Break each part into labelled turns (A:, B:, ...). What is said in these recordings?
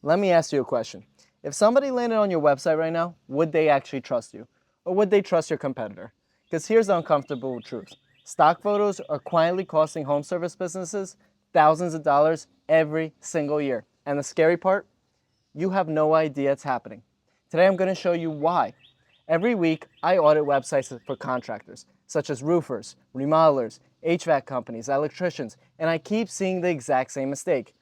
A: Let me ask you a question. If somebody landed on your website right now, would they actually trust you? Or would they trust your competitor? Because here's the uncomfortable truth. Stock photos are quietly costing home service businesses thousands of dollars every single year. And the scary part, you have no idea it's happening. Today I'm going to show you why. Every week, I audit websites for contractors, such as roofers, remodelers, HVAC companies, electricians, and I keep seeing the exact same mistake.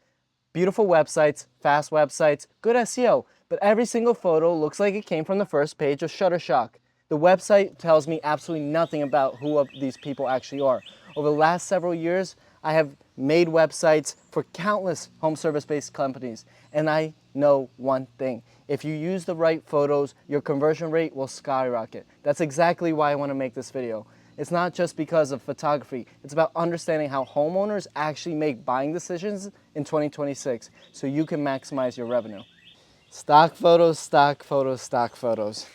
A: Beautiful websites, fast websites, good SEO, but every single photo looks like it came from the first page of Shutterstock. The website tells me absolutely nothing about who these people actually are. Over the last several years, I have made websites for countless home service-based companies, and I know one thing. If you use the right photos, your conversion rate will skyrocket. That's exactly why I want to make this video. It's not just because of photography. It's about understanding how homeowners actually make buying decisions in 2026 so you can maximize your revenue. Stock photos, stock photos, stock photos.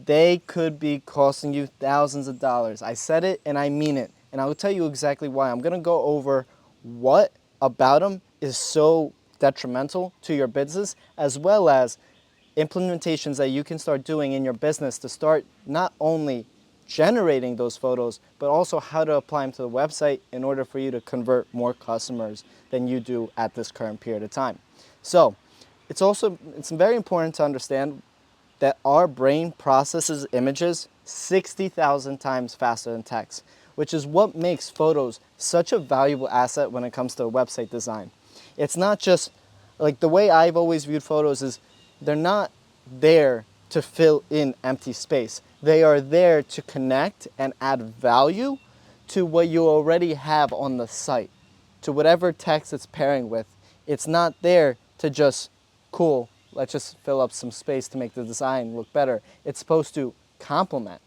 A: They could be costing you thousands of dollars. I said it and I mean it. And I will tell you exactly why. I'm going to go over what about them is so detrimental to your business, as well as implementations that you can start doing in your business to start not only generating those photos, but also how to apply them to the website in order for you to convert more customers than you do at this current period of time. So it's very important to understand that our brain processes images 60,000 times faster than text, which is what makes photos such a valuable asset when it comes to website design. It's not just like the way I've always viewed photos is they're not there to fill in empty space. They are there to connect and add value to what you already have on the site, to whatever text it's pairing with. It's not there to just, cool, let's just fill up some space to make the design look better. It's supposed to complement.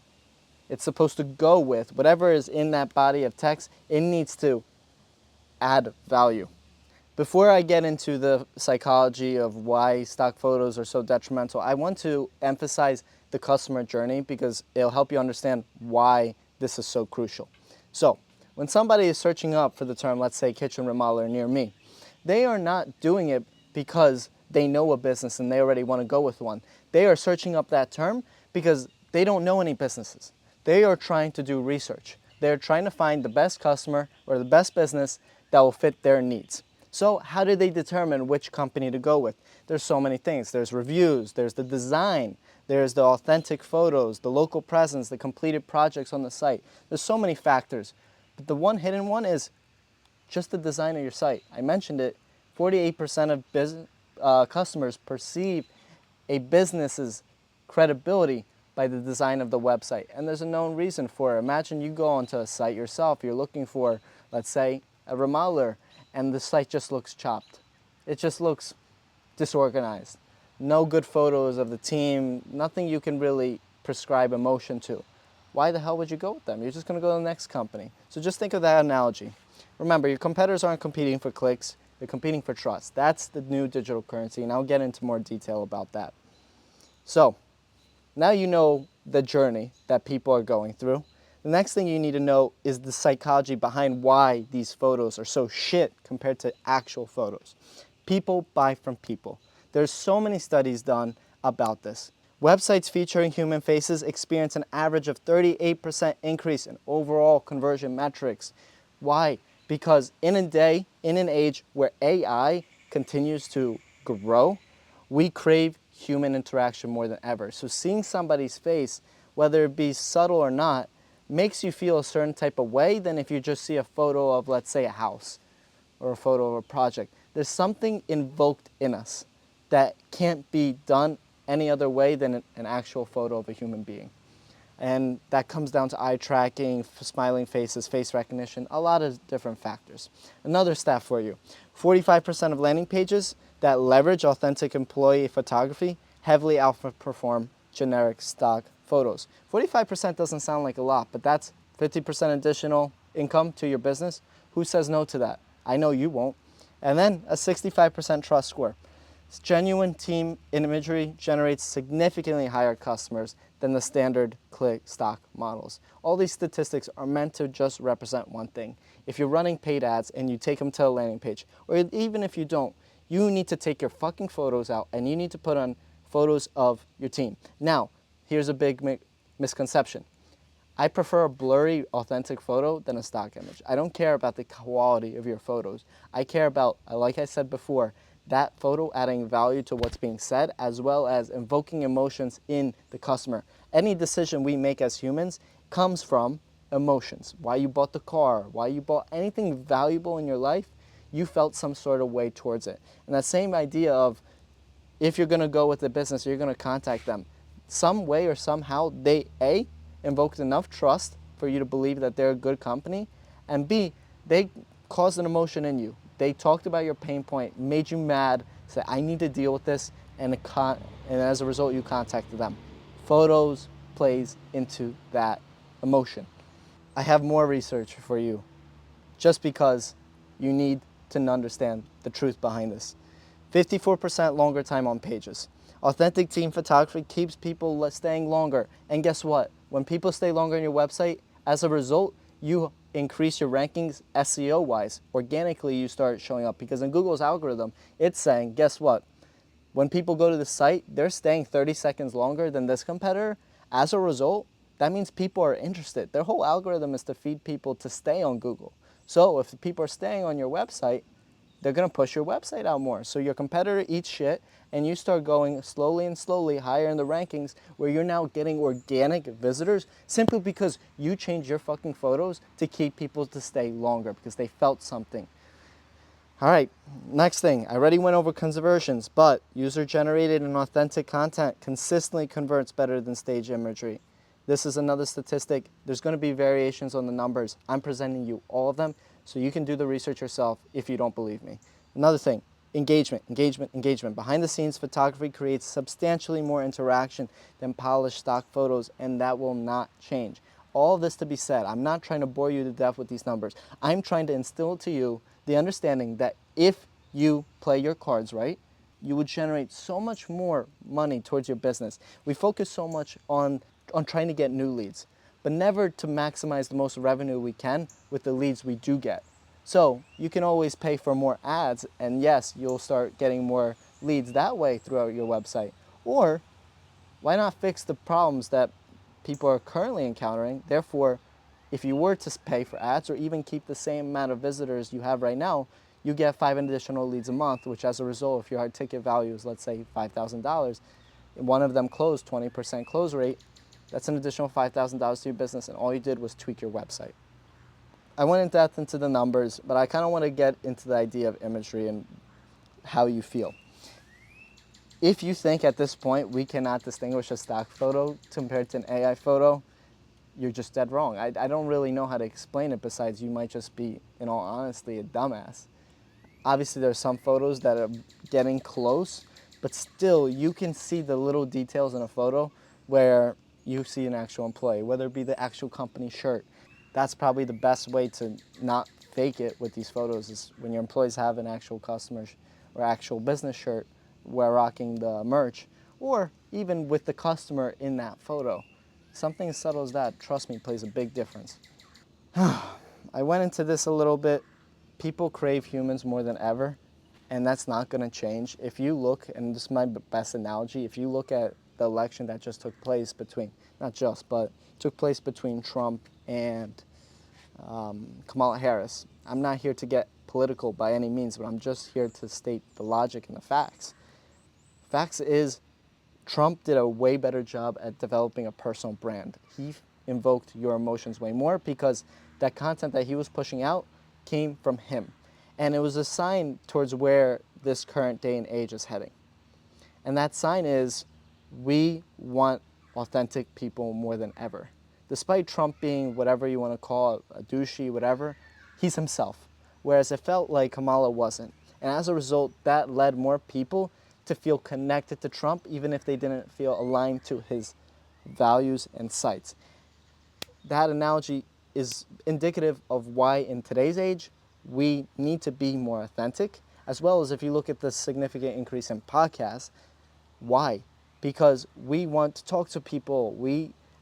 A: It's supposed to go with whatever is in that body of text. It needs to add value. Before I get into the psychology of why stock photos are so detrimental, I want to emphasize the customer journey because it'll help you understand why this is so crucial. So, when somebody is searching up for the term, let's say kitchen remodeler near me, they are not doing it because they know a business and they already want to go with one. They are searching up that term because they don't know any businesses. They are trying to do research. They're trying to find the best customer or the best business that will fit their needs. So how do they determine which company to go with? There's so many things. There's reviews, there's the design, there's the authentic photos, the local presence, the completed projects on the site. There's so many factors. But the one hidden one is just the design of your site. I mentioned it, 48% of customers perceive a business's credibility by the design of the website. And there's a known reason for it. Imagine you go onto a site yourself, you're looking for, let's say, a remodeler, and the site just looks chopped. It just looks disorganized. No good photos of the team, nothing you can really prescribe emotion to. Why the hell would you go with them? You're just going to go to the next company. So just think of that analogy. Remember, your competitors aren't competing for clicks, they're competing for trust. That's the new digital currency, and I'll get into more detail about that. So, now you know the journey that people are going through. The next thing you need to know is the psychology behind why these photos are so shit compared to actual photos. People buy from people. There's so many studies done about this. Websites featuring human faces experience an average of 38% increase in overall conversion metrics. Why? Because in an age where AI continues to grow, we crave human interaction more than ever. So seeing somebody's face, whether it be subtle or not, makes you feel a certain type of way than if you just see a photo of, let's say, a house or a photo of a project. There's something invoked in us that can't be done any other way than an actual photo of a human being. And that comes down to eye tracking, smiling faces, face recognition, a lot of different factors. Another stat for you, 45% of landing pages that leverage authentic employee photography heavily outperform generic stock photos. 45% doesn't sound like a lot, but that's 50% additional income to your business. Who says no to that? I know you won't. And then a 65% trust score. Genuine team imagery generates significantly higher customers than the standard click stock models. All these statistics are meant to just represent one thing. If you're running paid ads and you take them to a landing page, or even if you don't, You need to take your fucking photos out and you need to put on photos of your team. Now, here's a big misconception. I prefer a blurry, authentic photo than a stock image. I don't care about the quality of your photos. I care about, like I said before, that photo adding value to what's being said, as well as invoking emotions in the customer. Any decision we make as humans comes from emotions. Why you bought the car, why you bought anything valuable in your life, you felt some sort of way towards it. And that same idea of if you're going to go with the business, you're going to contact them. Some way or somehow they invoked enough trust for you to believe that they're a good company, and B, they caused an emotion in you. They talked about your pain point, made you mad, said, I need to deal with this, and as a result, you contacted them. Photos plays into that emotion. I have more research for you just because you need to understand the truth behind this. 54% longer time on pages. Authentic team photography keeps people staying longer. And guess what? When people stay longer on your website, as a result, you increase your rankings SEO wise. Organically, you start showing up because in Google's algorithm, it's saying, guess what? When people go to the site, they're staying 30 seconds longer than this competitor. As a result, that means people are interested. Their whole algorithm is to feed people to stay on Google. So if people are staying on your website, they're going to push your website out more. So your competitor eats shit and you start going slowly and slowly higher in the rankings where you're now getting organic visitors simply because you changed your fucking photos to keep people to stay longer because they felt something. All right, next thing. I already went over conversions, but user-generated and authentic content consistently converts better than stage imagery. This is another statistic. There's going to be variations on the numbers. I'm presenting you all of them, so you can do the research yourself if you don't believe me. Another thing, engagement, engagement, engagement. Behind the scenes, photography creates substantially more interaction than polished stock photos, and that will not change. All this to be said, I'm not trying to bore you to death with these numbers. I'm trying to instill to you the understanding that if you play your cards right, you would generate so much more money towards your business. We focus so much on trying to get new leads, but never to maximize the most revenue we can with the leads we do get. So you can always pay for more ads, and yes, you'll start getting more leads that way throughout your website. Or why not fix the problems that people are currently encountering? Therefore, if you were to pay for ads or even keep the same amount of visitors you have right now, you get 5 additional leads a month, which as a result, if your hard ticket value is, let's say, $5,000, one of them closed, 20% close rate, that's an additional $5,000 to your business, and all you did was tweak your website. I went in depth into the numbers, but I kind of want to get into the idea of imagery and how you feel. If you think at this point we cannot distinguish a stock photo compared to an AI photo, you're just dead wrong. I don't really know how to explain it besides you might just be, in all honesty, a dumbass. Obviously, there are some photos that are getting close, but still you can see the little details in a photo where you see an actual employee, whether it be the actual company shirt. That's probably the best way to not fake it with these photos is when your employees have an actual customer or actual business shirt where rocking the merch, or even with the customer in that photo. Something as subtle as that, trust me, plays a big difference. I went into this a little bit. People crave humans more than ever, and that's not going to change. If you look, and this is my best analogy, if you look at the election that just took place between, not just, but took place between Trump and Kamala Harris. I'm not here to get political by any means, but I'm just here to state the logic and the facts. Facts is Trump did a way better job at developing a personal brand. He invoked your emotions way more because that content that he was pushing out came from him. And it was a sign towards where this current day and age is heading. And that sign is we want authentic people more than ever. Despite Trump being whatever you want to call it, a douchey, whatever, he's himself. Whereas it felt like Kamala wasn't. And as a result, that led more people to feel connected to Trump, even if they didn't feel aligned to his values and sites. That analogy is indicative of why in today's age, we need to be more authentic, as well as if you look at the significant increase in podcasts. Why? Because we want to talk to people.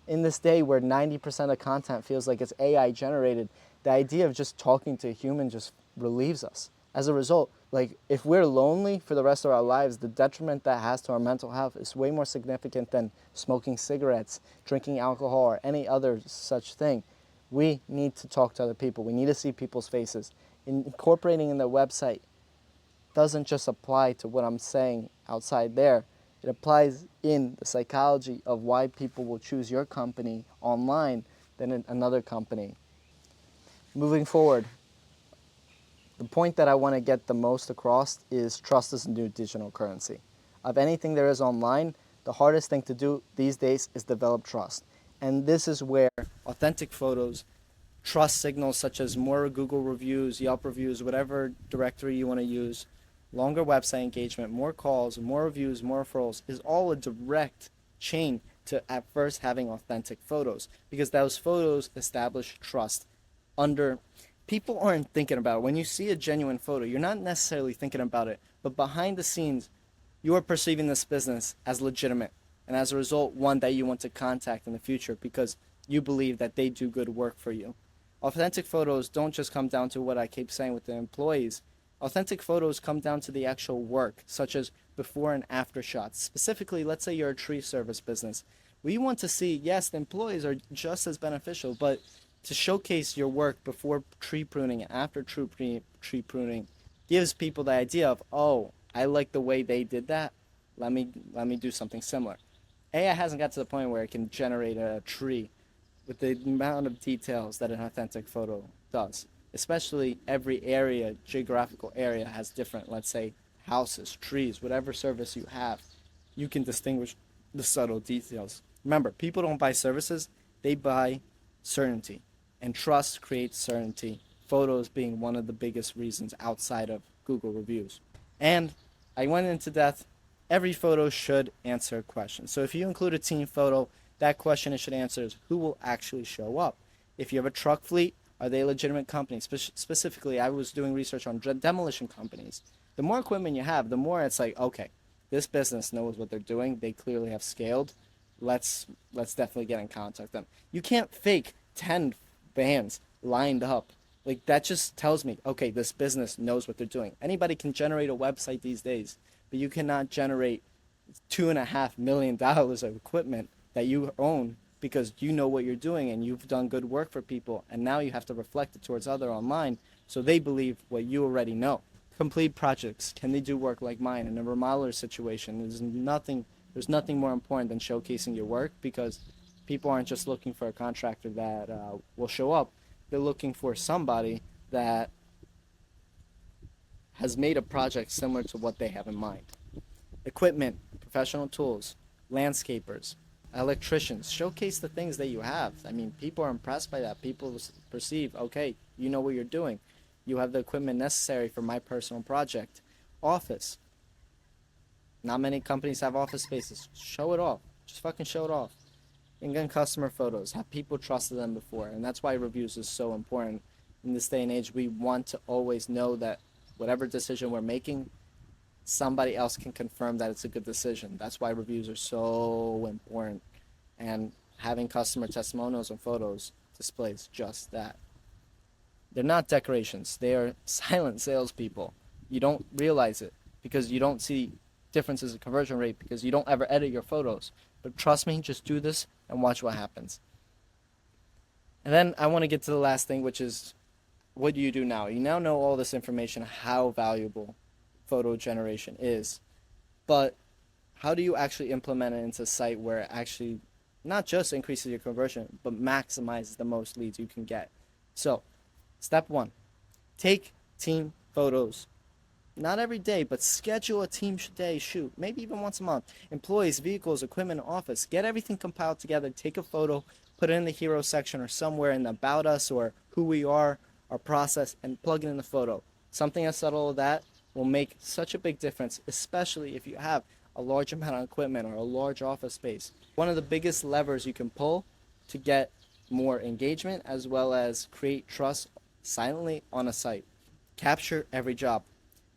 A: In this day where 90% of content feels like it's AI generated, the idea of just talking to a human just relieves us. As a result, Like, if we're lonely for the rest of our lives, the detriment that has to our mental health is way more significant than smoking cigarettes, drinking alcohol, or any other such thing. We need to talk to other people. We need to see people's faces. Incorporating in the website doesn't just apply to what I'm saying outside there. It applies in the psychology of why people will choose your company online than another company. Moving forward, the point that I want to get the most across is trust is a new digital currency. Of anything there is online, the hardest thing to do these days is develop trust. And this is where authentic photos, trust signals such as more Google reviews, Yelp reviews, whatever directory you want to use, longer website engagement, more calls, more reviews, more referrals is all a direct chain to at first having authentic photos, because those photos establish trust. Under People aren't thinking about it. When you see a genuine photo, you're not necessarily thinking about it, but behind the scenes, you are perceiving this business as legitimate, and as a result, one that you want to contact in the future because you believe that they do good work for you. Authentic photos don't just come down to what I keep saying with the employees. Authentic photos come down to the actual work, such as before and after shots. Specifically, let's say you're a tree service business. We want to see, yes, the employees are just as beneficial, but to showcase your work before tree pruning and after tree pruning gives people the idea of, oh, I like the way they did that. Let me do something similar. AI hasn't got to the point where it can generate a tree with the amount of details that an authentic photo does. Especially every area, geographical area, has different, let's say, houses, trees, whatever service you have. You can distinguish the subtle details. Remember, people don't buy services, they buy certainty. And trust creates certainty, photos being one of the biggest reasons outside of Google reviews. And I went into depth. Every photo should answer a question. So if you include a team photo, that question it should answer is who will actually show up. If you have a truck fleet, are they a legitimate company? Specifically, I was doing research on demolition companies. The more equipment you have, the more it's like, okay, this business knows what they're doing. They clearly have scaled. Let's definitely get in contact with them. You can't fake 10 vans lined up. Like, that just tells me, okay, this business knows what they're doing. Anybody can generate a website these days, but you cannot generate $2.5 million of equipment that you own because you know what you're doing and you've done good work for people, and now you have to reflect it towards other online so they believe what you already know. Complete projects, can they do work like mine? In a remodeler situation, there's nothing more important than showcasing your work, because people aren't just looking for a contractor that will show up. They're looking for somebody that has made a project similar to what they have in mind. Equipment, professional tools, landscapers, electricians, showcase the things that you have. I mean, people are impressed by that. People perceive, okay, you know what you're doing. You have the equipment necessary for my personal project. Office. Not many companies have office spaces. Show it off. Just fucking show it off. And then customer photos. Have people trusted them before? And that's why reviews is so important. In this day and age, we want to always know that whatever decision we're making, somebody else can confirm that it's a good decision. That's why reviews are so important. And having customer testimonials and photos displays just that. They're not decorations. They are silent salespeople. You don't realize it because you don't see differences in conversion rate because you don't ever edit your photos. But trust me, just do this and watch what happens. And then I want to get to the last thing, which is, what do you do now? You now know all this information, how valuable photo generation is. But how do you actually implement it into a site where it actually not just increases your conversion, but maximizes the most leads you can get? So, step 1, take team photos. Not every day, but schedule a team day shoot, maybe even once a month. Employees, vehicles, equipment, office. Get everything compiled together, take a photo, put it in the hero section or somewhere in the about us or who we are, our process, and plug it in the photo. Something as subtle as that will make such a big difference, especially if you have a large amount of equipment or a large office space. One of the biggest levers you can pull to get more engagement as well as create trust silently on a site. Capture every job.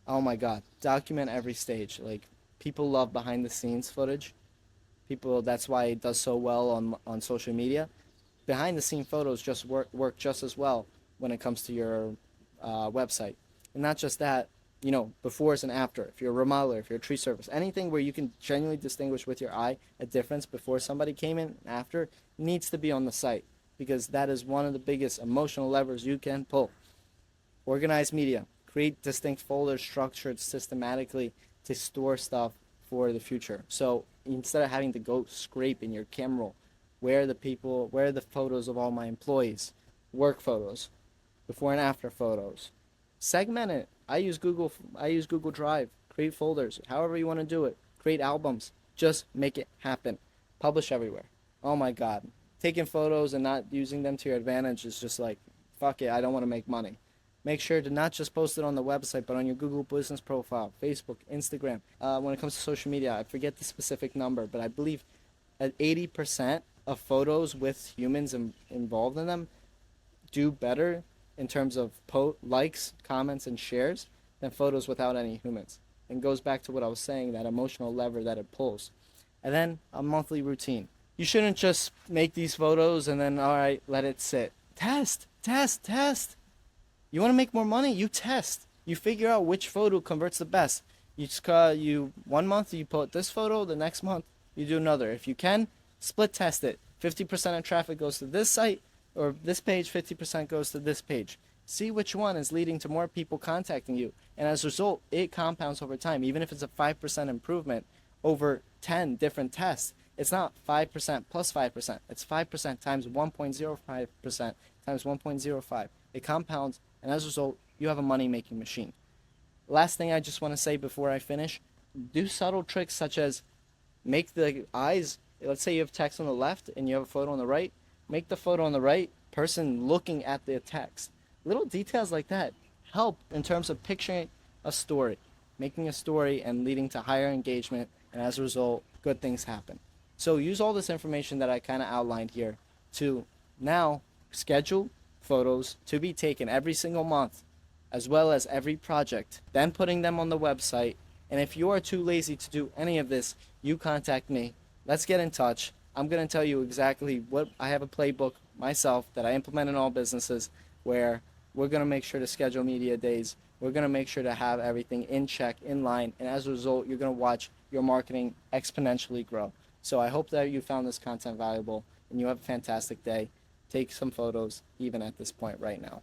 A: Oh my God, document every stage. Like, people love behind the scenes footage. That's why it does so well on social media. Behind the scene photos just work just as well when it comes to your website. And not just that, befores and after. If you're a remodeler, if you're a tree service, anything where you can genuinely distinguish with your eye a difference before somebody came in and after needs to be on the site, because that is one of the biggest emotional levers you can pull. Organize media. Create distinct folders structured systematically to store stuff for the future. So instead of having to go scrape in your camera roll, where are the photos of all my employees, work photos, before and after photos. Segment it. I use Google Drive. Create folders. However you want to do it. Create albums. Just make it happen. Publish everywhere. Oh my God. Taking photos and not using them to your advantage is just like, fuck it, I don't want to make money. Make sure to not just post it on the website, but on your Google business profile, Facebook, Instagram. When it comes to social media, I forget the specific number, but I believe at 80% of photos with humans involved in them do better in terms of likes, comments, and shares than photos without any humans. And goes back to what I was saying, that emotional lever that it pulls. And then a monthly routine. You shouldn't just make these photos and then, all right, let it sit. Test, test, test. You want to make more money? You test. You figure out which photo converts the best. You 1 month you put this photo, the next month you do another. If you can, split test it. 50% of traffic goes to this site or this page, 50% goes to this page. See which one is leading to more people contacting you. And as a result, it compounds over time. Even if it's a 5% improvement over 10 different tests, it's not 5% plus 5%. It's 5% times 1.05% times 1.05. It compounds, and as a result, you have a money-making machine. Last thing I just want to say before I finish, do subtle tricks such as make the eyes, let's say you have text on the left and you have a photo on the right, make the photo on the right person looking at the text. Little details like that help in terms of picturing a story, making a story and leading to higher engagement, and as a result, good things happen. So use all this information that I kind of outlined here to now schedule photos to be taken every single month, as well as every project, then putting them on the website. And if you are too lazy to do any of this, you contact me. Let's get in touch. I'm going to tell you exactly what I have a playbook myself that I implement in all businesses, where we're going to make sure to schedule media days. We're going to make sure to have everything in check, in line, and as a result, you're going to watch your marketing exponentially grow. So I hope that you found this content valuable and you have a fantastic day. Take some photos even at this point right now.